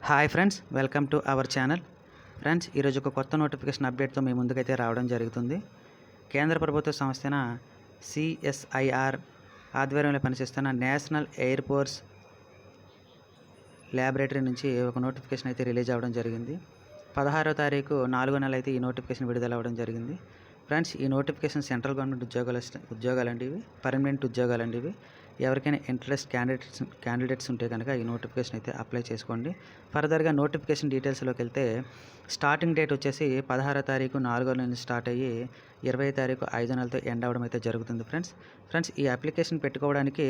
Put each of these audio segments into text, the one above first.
Hi friends, welcome to our channel. Friends, ఈరోజు ఒక కొత్త నోటిఫికేషన్ అప్డేట్తో మీ ముందుకైతే రావడం జరుగుతుంది. కేంద్ర ప్రభుత్వ సంస్థన సిఎస్ఐఆర్ ఆధ్వర్యంలో పనిచేస్తున్న నేషనల్ ఎయిర్ ఫోర్స్ ల్యాబొరేటరీ నుంచి ఒక నోటిఫికేషన్ అయితే రిలీజ్ అవ్వడం జరిగింది. 16వ తారీఖు 4వ నెల అయితే ఈ నోటిఫికేషన్ విడుదల అవ్వడం జరిగింది. ఫ్రెండ్స్, ఈ నోటిఫికేషన్ సెంట్రల్ గవర్నమెంట్ ఉద్యోగాలండి, ఇవి పర్మనెంట్ ఉద్యోగాలండి. ఇవి ఎవరికైనా ఇంట్రెస్ట్ క్యాండిడేట్స్ ఉంటే కనుక ఈ నోటిఫికేషన్ అయితే అప్లై చేసుకోండి. ఫర్దర్గా నోటిఫికేషన్ డీటెయిల్స్లోకి వెళ్తే స్టార్టింగ్ డేట్ వచ్చేసి 16వ తారీఖు 4వ నెల స్టార్ట్ అయ్యి 20వ తారీఖు 5వ నెలతో ఎండ్ అవ్వడం అయితే జరుగుతుంది. ఫ్రెండ్స్, ఈ అప్లికేషన్ పెట్టుకోవడానికి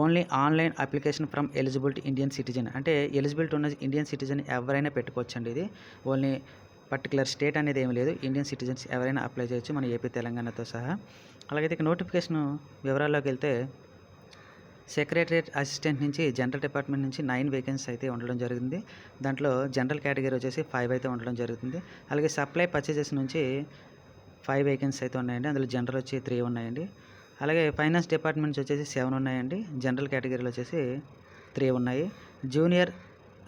only online application from eligibility Indian citizen, అంటే ఎలిజిబిలిటీ ఉన్న ఇండియన్ సిటిజన్ ఎవరైనా పెట్టుకోవచ్చండి. ఇది ఓన్లీ పర్టికులర్ స్టేట్ అనేది ఏమి లేదు, ఇండియన్ సిటిజన్స్ ఎవరైనా అప్లై చేయొచ్చు, మన ఏపీ తెలంగాణతో సహా. అలాగైతే ఇక నోటిఫికేషన్ వివరాల్లోకి వెళ్తే సెక్రటరియట్ అసిస్టెంట్ నుంచి జనరల్ డిపార్ట్మెంట్ నుంచి 9 వేకెన్సీ అయితే ఉండడం జరిగింది. దాంట్లో జనరల్ కేటగిరీ వచ్చేసి 5 అయితే ఉండడం జరుగుతుంది. అలాగే సప్లై పర్చేజెస్ నుంచి 5 వేకెన్సీ అయితే ఉన్నాయండి, అందులో జనరల్ వచ్చి 3 ఉన్నాయండి. అలాగే ఫైనాన్స్ డిపార్ట్మెంట్ నుంచి వచ్చేసి 7 ఉన్నాయండి, జనరల్ కేటగిరీలో వచ్చేసి 3 ఉన్నాయి. జూనియర్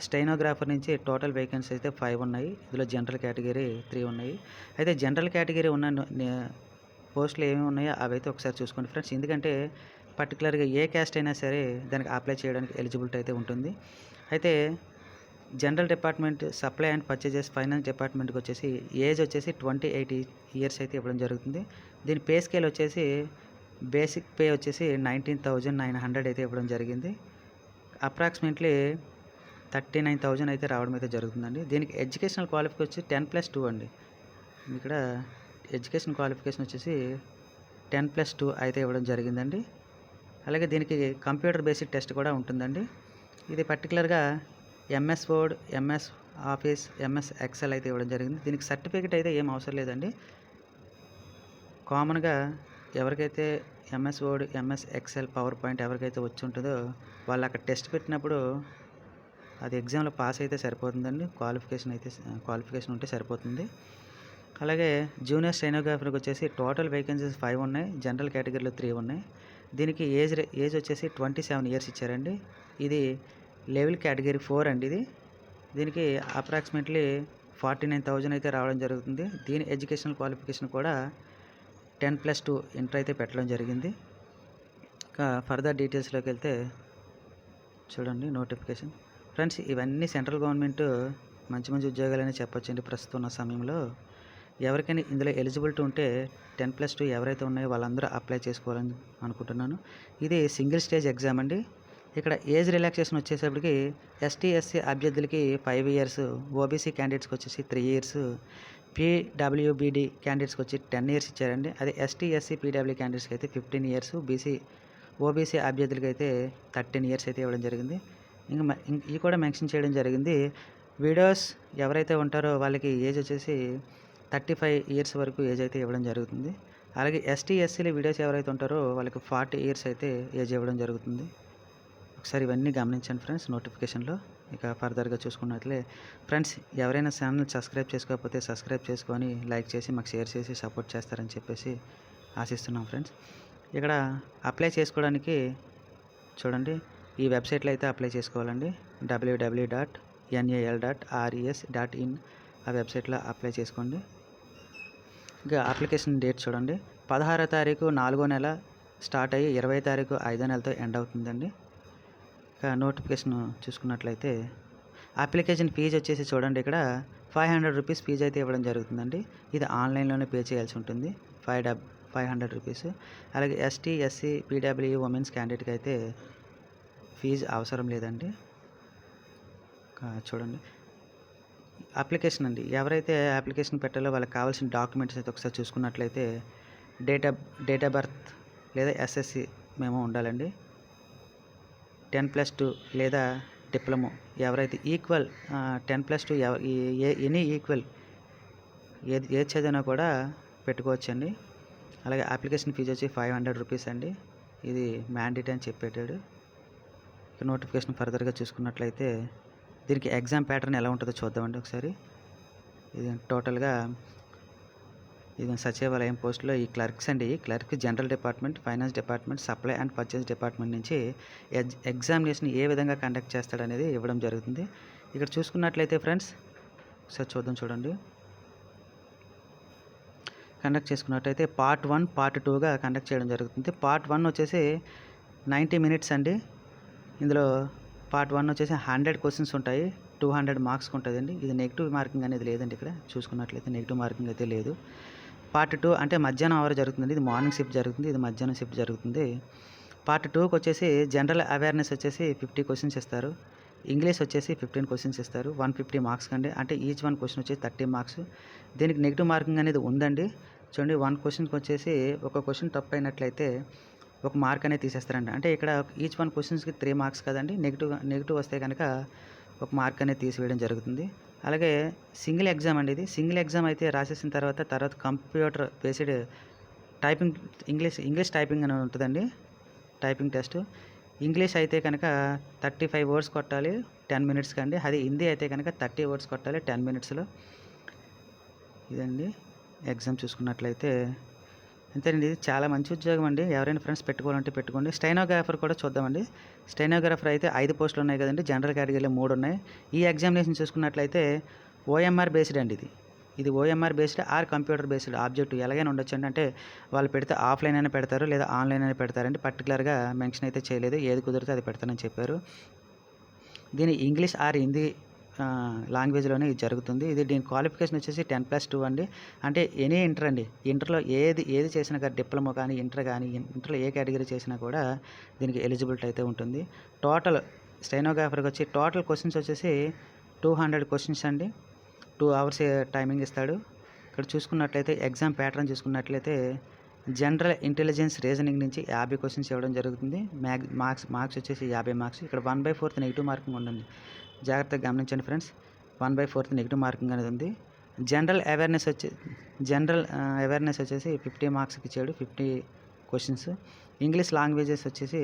స్టెనోగ్రాఫర్ నుంచి టోటల్ వేకెన్సీ అయితే 5 ఉన్నాయి, ఇందులో జనరల్ కేటగిరీ 3 ఉన్నాయి. అయితే జనరల్ కేటగిరీ ఉన్న పోస్టులు ఏమేమి ఉన్నాయో అవి అయితే ఒకసారి చూసుకోండి ఫ్రెండ్స్, ఎందుకంటే పర్టికులర్గా ఏ క్యాస్ట్ అయినా సరే దానికి అప్లై చేయడానికి ఎలిజిబిలిటీ అయితే ఉంటుంది. అయితే general department supply and purchases finance డిపార్ట్మెంట్కి వచ్చేసి ఏజ్ వచ్చేసి 28 ఇయర్స్ అయితే ఇవ్వడం జరుగుతుంది. దీని పే స్కేల్ వచ్చేసి బేసిక్ పే వచ్చేసి 19,900 అయితే ఇవ్వడం జరిగింది. అప్రాక్సిమేట్లీ 39,000 అయితే రావడం అయితే జరుగుతుందండి. దీనికి ఎడ్యుకేషనల్ క్వాలిఫికేషన్ వచ్చి 10+2 అండి. ఇక్కడ ఎడ్యుకేషన్ క్వాలిఫికేషన్ వచ్చేసి 10+2 అయితే ఇవ్వడం జరిగిందండి. అలాగే దీనికి కంప్యూటర్ బేసిక్ టెస్ట్ కూడా ఉంటుందండి. ఇది పర్టికులర్గా MS word, MS office, MS Excel అయితే ఇవ్వడం జరిగింది. దీనికి సర్టిఫికేట్ అయితే ఏం అవసరం లేదండి. కామన్గా ఎవరికైతే MS word, MS Excel, power point ఎవరికైతే వచ్చి ఉంటుందో వాళ్ళు అక్కడ టెస్ట్ పెట్టినప్పుడు అది ఎగ్జామ్లో పాస్ అయితే సరిపోతుందండి. క్వాలిఫికేషన్ ఉంటే సరిపోతుంది. అలాగే జూనియర్ స్టెనోగ్రాఫర్కి వచ్చేసి టోటల్ వేకెన్సీస్ 5 ఉన్నాయి, జనరల్ కేటగిరీలో 3 ఉన్నాయి. దీనికి ఏజ్ వచ్చేసి 27 ఇయర్స్ ఇచ్చారండి. ఇది లెవెల్ కేటగిరీ 4 అండి. దీనికి అప్రాక్సిమేట్లీ 49,000 అయితే రావడం జరుగుతుంది. దీని ఎడ్యుకేషనల్ క్వాలిఫికేషన్ కూడా 10+2 ఇంటర్ అయితే పెట్టడం జరిగింది. ఇంకా ఫర్దర్ డీటెయిల్స్లోకి వెళ్తే చూడండి నోటిఫికేషన్. ఫ్రెండ్స్, ఇవన్నీ సెంట్రల్ గవర్నమెంట్ మంచి ఉద్యోగాలని చెప్పొచ్చండి. ప్రస్తుతం ఉన్న సమయంలో ఎవరికైనా ఇందులో ఎలిజిబిలిటీ ఉంటే 10+2 ఎవరైతే ఉన్నాయో వాళ్ళందరూ అప్లై చేసుకోవాలని అనుకుంటున్నాను. ఇది సింగిల్ స్టేజ్ ఎగ్జామ్ అండి. ఇక్కడ ఏజ్ రిలాక్సేషన్ వచ్చేసరికి ఎస్టీ/ఎస్సీ అభ్యర్థులకి 5 ఇయర్స్, ఓబీసీ క్యాండిడేట్స్కి వచ్చేసి 3 ఇయర్స్, పీడబ్ల్యూబీడీ క్యాండిడేట్స్కి వచ్చి 10 ఇయర్స్ ఇచ్చారండి. అదే ఎస్టీ/ఎస్సీ పీడబ్ల్యూ క్యాండిడేట్స్కి అయితే 15 ఇయర్స్, ఓబీసీ అభ్యర్థులకి అయితే 13 ఇయర్స్ అయితే ఇవ్వడం జరిగింది. ఇవి కూడా మెన్షన్ చేయడం జరిగింది. వీడియోస్ ఎవరైతే ఉంటారో వాళ్ళకి ఏజ్ వచ్చేసి 35 ఇయర్స్ వరకు ఏజ్ అయితే ఇవ్వడం జరుగుతుంది. అలాగే ఎస్టీ/ఎస్సీలు వీడియోస్ ఎవరైతే ఉంటారో వాళ్ళకి 40 ఇయర్స్ అయితే ఏజ్ ఇవ్వడం జరుగుతుంది. ఒకసారి ఇవన్నీ గమనించండి ఫ్రెండ్స్ నోటిఫికేషన్లో. ఇక ఫర్దర్గా చూసుకున్నట్లే ఫ్రెండ్స్, ఎవరైనా ఛానల్ సబ్స్క్రైబ్ చేసుకోకపోతే సబ్స్క్రైబ్ చేసుకొని లైక్ చేసి మాకు షేర్ చేసి సపోర్ట్ చేస్తారని చెప్పేసి ఆశిస్తున్నాం ఫ్రెండ్స్. ఇక్కడ అప్లై చేసుకోవడానికి చూడండి, ఈ వెబ్సైట్లో అయితే అప్లై చేసుకోవాలండి. www.nal.res.in ఆ వెబ్సైట్లో అప్లై చేసుకోండి. ఇంకా అప్లికేషన్ డేట్ చూడండి, 16వ తారీఖు 4వ నెల స్టార్ట్ అయ్యి 20వ తారీఖు 5వ నెలతో ఎండ్ అవుతుందండి. ఇక నోటిఫికేషన్ చూసుకున్నట్లయితే అప్లికేషన్ ఫీజు వచ్చేసి చూడండి, ఇక్కడ 500 రూపీస్ ఫీజు అయితే ఇవ్వడం జరుగుతుందండి. ఇది ఆన్లైన్లోనే పే చేయాల్సి ఉంటుంది, 500 రూపీస్. అలాగే ఎస్టీ/ఎస్సీ పీడబ్ల్యూ ఉమెన్స్ క్యాండిడేట్కి అయితే ఫీజు అవసరం లేదండి. చూడండి అప్లికేషన్ అండి, ఎవరైతే అప్లికేషన్ పెట్టాలో వాళ్ళకి కావాల్సిన డాక్యుమెంట్స్ అయితే ఒకసారి చూసుకున్నట్లయితే డేట్ ఆఫ్ బర్త్ లేదా ఎస్ఎస్సి మేము ఉండాలండి. 10+2 లేదా డిప్లొమో, ఎవరైతే ఈక్వల్ 10+2 ఎనీ ఈక్వల్ ఏది చదివినా కూడా పెట్టుకోవచ్చండి. అలాగే అప్లికేషన్ ఫీజు వచ్చి 500 రూపీస్ అండి. ఇది మ్యాండేట్ అని చెప్పేటాడు. నోటిఫికేషన్ ఫర్దర్గా చూసుకున్నట్లయితే దీనికి ఎగ్జామ్ ప్యాటర్న్ ఎలా ఉంటుందో చూద్దామండి ఒకసారి. ఇది టోటల్గా ఇది సచివాలయం పోస్టులో ఈ క్లర్క్స్ అండి. Clerk general department, finance department, supply and purchase department నుంచి ఎగ్జామినేషన్ ఏ విధంగా కండక్ట్ చేస్తాడనేది ఇవ్వడం జరుగుతుంది. ఇక్కడ చూసుకున్నట్లయితే ఫ్రెండ్స్ ఒకసారి చూడండి. కండక్ట్ చేసుకున్నట్టయితే పార్ట్ 1 పార్ట్ 2గా కండక్ట్ చేయడం జరుగుతుంది. పార్ట్ 1 వచ్చేసి 90 మినిట్స్ అండి. ఇందులో పార్ట్ 1 వచ్చేసి 100 క్వశ్చన్స్ ఉంటాయి, 200 మార్క్స్కి ఉంటుందండి. ఇది నెగిటివ్ మార్కింగ్ అనేది లేదండి. ఇక్కడ చూసుకున్నట్లయితే నెగిటివ్ మార్కింగ్ అయితే లేదు. పార్ట్ 2 అంటే మధ్యాహ్నం అవర్ జరుగుతుంది, ఇది మార్నింగ్ షిఫ్ట్ జరుగుతుంది, ఇది మధ్యాహ్నం షిఫ్ట్ జరుగుతుంది. పార్ట్ 2కి వచ్చేసి జనరల్ అవేర్నెస్ వచ్చేసి 50 క్వశ్చన్స్ ఇస్తారు, ఇంగ్లీష్ వచ్చేసి 15 క్వశ్చన్స్ ఇస్తారు, 150 మార్క్స్ కండి. అంటే ఈచ్ 1 క్వశ్చన్ వచ్చేసి 30 మార్క్స్. దీనికి నెగిటివ్ మార్కింగ్ అనేది ఉందండి. చూడండి, 1 క్వశ్చన్కి వచ్చేసి ఒక క్వశ్చన్ తప్పు అయినట్లయితే 1 మార్క్ అనేది తీసేస్తారండి. అంటే ఇక్కడ ఈచ్ 1 క్వశ్చన్స్కి 3 మార్క్స్ కదండి. నెగిటివ్ వస్తే కనుక 1 మార్క్ అనేది తీసివేయడం జరుగుతుంది. అలాగే సింగిల్ ఎగ్జామ్ అండి. ఇది సింగిల్ ఎగ్జామ్ అయితే రాసేసిన తర్వాత computer based typing English typing అని ఉంటుందండి, టైపింగ్ టెస్ట్. ఇంగ్లీష్ అయితే కనుక 35 వర్డ్స్ కొట్టాలి 10 మినిట్స్కి అండి. అది హిందీ అయితే కనుక 30 వర్డ్స్ కొట్టాలి 10 మినిట్స్లో. ఇదండి ఎగ్జామ్ చూసుకున్నట్లయితే అంతేనండి. ఇది చాలా మంచి ఉద్యోగం అండి. ఎవరైనా ఫ్రెండ్స్ పెట్టుకోవాలంటే పెట్టుకోండి. స్టెనోగ్రాఫర్ కూడా చూద్దామండి. స్టెనోగ్రాఫర్ అయితే 5 పోస్టులు ఉన్నాయి కదండి, జనరల్ కేటగిరీలో 3 ఉన్నాయి. ఈ ఎగ్జామినేషన్ చూసుకున్నట్లయితే ఓఎంఆర్ బేస్డ్ అండి. ఇది OMR based or computer based objective ఎలాగైనా ఉండొచ్చు అండి. అంటే వాళ్ళు పెడితే ఆఫ్లైన్ అయినా పెడతారు లేదా ఆన్లైన్ అయినా పెడతారండి. పర్టికులర్గా మెన్షన్ అయితే చేయలేదు, ఏది కుదిరితే అది పెడతానని చెప్పారు. దీని ఇంగ్లీష్ ఆర్ హిందీ లాంగ్వేజ్లోనే ఇది జరుగుతుంది. దీని క్వాలిఫికేషన్ వచ్చేసి 10+2 అండి. అంటే ఎనీ ఇంటర్ అండి. ఇంటర్లో ఏది చేసినా కానీ, డిప్లొమా కానీ ఇంటర్ కానీ, ఇంటర్లో ఏ కేటగిరీ చేసినా కూడా దీనికి ఎలిజిబిలిటీ అయితే ఉంటుంది. టోటల్ స్టెనోగ్రాఫర్కి వచ్చి టోటల్ క్వశ్చన్స్ వచ్చేసి 200 క్వశ్చన్స్ అండి. 2 అవర్స్ టైమింగ్ ఇస్తాడు. ఇక్కడ చూసుకున్నట్లయితే ఎగ్జామ్ ప్యాటర్న్ చూసుకున్నట్లయితే జనరల్ ఇంటెలిజెన్స్ రీజనింగ్ నుంచి 50 క్వశ్చన్స్ ఇవ్వడం జరుగుతుంది. మార్క్స్ వచ్చేసి 50 మార్క్స్. ఇక్కడ 1/4 నెగిటివ్ మార్కింగ్ ఉందండి, జాగ్రత్తగా గమనించండి ఫ్రెండ్స్. 1/4 నెగిటివ్ మార్కింగ్ అనేది ఉంది. జనరల్ అవేర్నెస్ వచ్చేసి 50 మార్క్స్కి ఇచ్చాడు, 50 క్వశ్చన్స్. ఇంగ్లీష్ లాంగ్వేజెస్ వచ్చేసి